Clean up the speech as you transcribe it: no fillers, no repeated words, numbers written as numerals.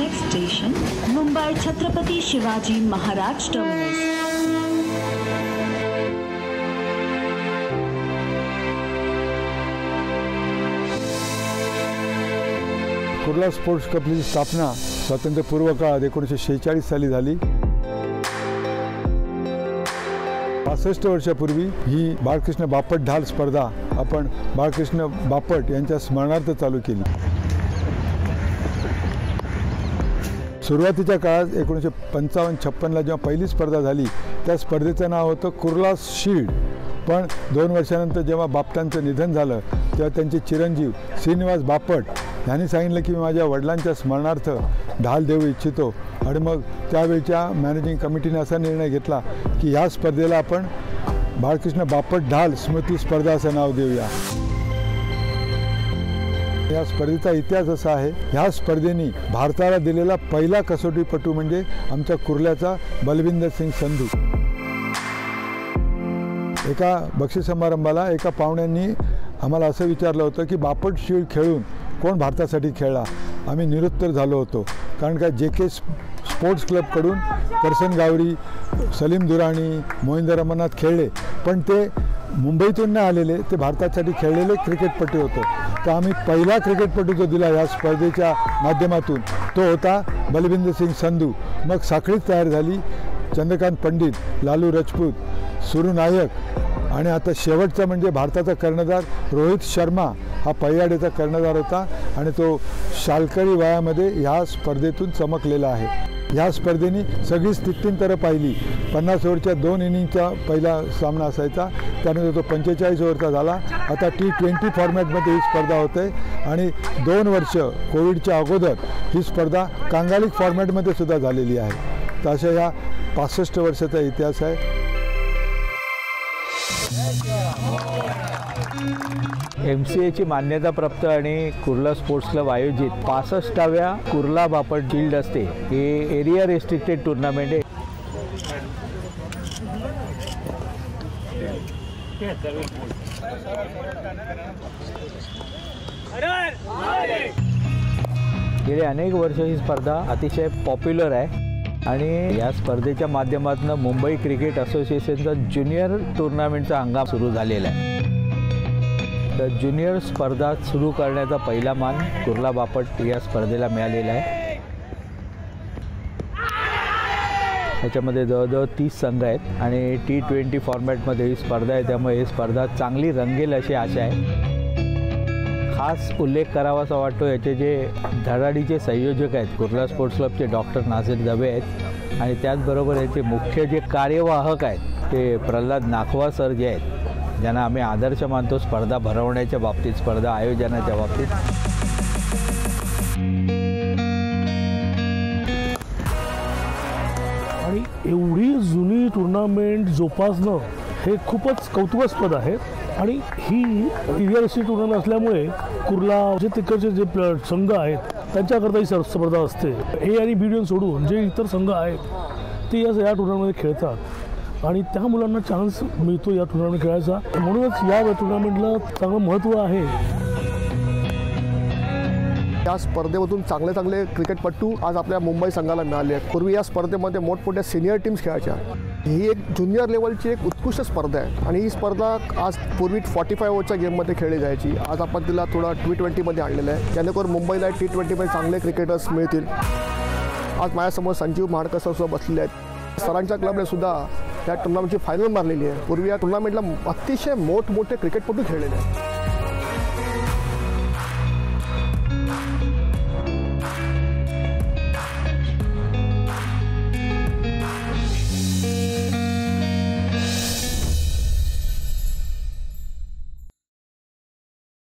Next station Mumbai Chhatrapati Shivaji Maharaj terminus. Kurla sports क्लबची स्थापना स्वातंत्र्यपूर्व काळात 1946 साली झाली। 65 वर्षापूर्वी ही बाळकृष्ण बापट ढाल स्पर्धा आपण बाळकृष्ण बापट यांच्या स्मरणार्थ चालू केली। सुरुवातीच्या काळात 1955-56ला जेव्हा पहिली स्पर्धा झाली त्या स्पर्धेचं नाव होतं कुर्ला शील्ड। पण 2 वर्षानंतर जेव्हा बापटांचं निधन झालं तेव्हा त्यांचे चिरंजीव श्रीनिवास बापट यांनी सांगितलं की मी माझ्या वडिलांच्या स्मरणार्थ ढाल देऊ इच्छितो। आणि मग त्यावेळच्या मॅनेजिंग कमिटीने असा निर्णय घेतला की ह्या स्पर्धेला आपण बाळकृष्ण बापट ढाल स्मृती स्पर्धा असं नाव देऊया। या स्पर्धेचा इतिहास असा आहे, ह्या स्पर्धेने भारताला दिलेला पहिला कसोटीपटू म्हणजे आमच्या कुर्ल्याचा बलविंदर सिंग संधू। एका बक्षीस समारंभाला एका पाहुण्यांनी आम्हाला असं विचारलं होतं की बापट शील्ड खेळून कोण भारतासाठी खेळला। आम्ही निरुत्तर झालो होतो, कारण का JK स्पोर्ट्स क्लबकडून करसन गावरी, सलीम दुराणी, मोहिंदर अमरनाथ खेळले, पण ते मुंबईतून नाही आलेले, ते भारतासाठी खेळलेले क्रिकेटपटू होते। तर आम्ही पहिला क्रिकेटपटू जो दिला या स्पर्धेच्या माध्यमातून तो होता बलविंदर सिंग संधू। मग साखळीच तयार झाली, चंद्रकांत पंडित, लालू राजपूत, सुरू नायक आणि आता शेवटचा म्हणजे भारताचा कर्णधार रोहित शर्मा हा पहिल्याडेचा कर्णधार होता आणि तो शालकरी वयामध्ये ह्या स्पर्धेतून चमकलेला आहे। ह्या स्पर्धेने सगळीच 3 पाहिली। 50 ओव्हरच्या 2 इनिंगचा पहिला सामना असायचा, त्यानंतर तो 45 ओव्हरचा झाला। आता T20 फॉर्मॅटमध्ये ही स्पर्धा होते आणि 2 वर्ष कोविडच्या अगोदर ही स्पर्धा कांगालिक फॉर्मॅटमध्ये सुद्धा झालेली आहे। तर अशा ह्या 65 वर्षाचा इतिहास आहे। MCAची मान्यताप्राप्त आणि कुर्ला स्पोर्ट्स क्लब आयोजित 65व्या कुर्ला बापट शील्ड असते। हे एरिया रेस्ट्रिक्टेड टुर्नामेंट आहे। गेले अनेक वर्ष ही स्पर्धा अतिशय पॉप्युलर आहे आणि या स्पर्धेच्या माध्यमातून मुंबई क्रिकेट असोसिएशनचा ज्युनियर टुर्नामेंटचा हंगाम सुरू झालेला आहे। तर ज्युनियर स्पर्धा सुरू करण्याचा पहिला मान कुर्ला बापट या स्पर्धेला मिळालेला आहे। त्याच्यामध्ये जवळजवळ 30 संघ आहेत आणि T20 फॉर्मॅटमध्ये ही स्पर्धा आहे, त्यामुळे ही स्पर्धा चांगली रंगेल अशी आशा आहे। खास उल्लेख करावासा वाटतो याचे जे धडाडीचे संयोजक आहेत कुर्ला स्पोर्ट्स क्लबचे डॉक्टर नाझीर दबे आहेत आणि त्याचबरोबर याचे मुख्य जे कार्यवाहक आहेत ते प्रल्हाद नाखवा सर जे आहेत, ज्यांना आम्ही आदर्श मानतो स्पर्धा भरवण्याच्या बाबतीत, स्पर्धा आयोजनाच्या बाबतीत। आणि एवढी जुनी टुर्नामेंट जोपासणं हे खूपच कौतुकास्पद आहे आणि ही एरिया टुर्नामेंट असल्यामुळे कुर्ला जे तिकडचे जे संघ आहेत त्यांच्याकरता ही स्पर्धा असते। A आणि B डिव्हिजन सोडून जे इतर संघ आहेत ते या टुर्नामेंटमध्ये खेळतात आणि त्या मुलांना चान्स मिळतो या टुर्नामेंट खेळायचा, म्हणूनच या टुर्नामेंटला चांगलं महत्त्व आहे। या स्पर्धेमधून चांगले क्रिकेटपटू आज आपल्या मुंबई संघाला मिळाले आहेत। पूर्वी या स्पर्धेमध्ये मोठमोठ्या सिनियर टीम्स खेळायच्या। ही एक ज्युनियर लेवलची एक उत्कृष्ट स्पर्धा आहे आणि ही स्पर्धा आज पूर्वी 45 ओव्हरच्या गेममध्ये खेळली जायची, आज आपण तिला थोडा T20मध्ये आणलेलं आहे, जेणेकरून मुंबईला T20मध्ये चांगले क्रिकेटर्स मिळतील। आज माझ्यासमोर संजीव महाडकर सर सुद्धा बसलेले आहेत। सरांच्या क्लबने सुद्धा या टुर्नामेंटची फायनल मारलेली आहे। पूर्वी या टुर्नामेंटला अतिशय मोठमोठे क्रिकेटपटू खेळलेले आहेत।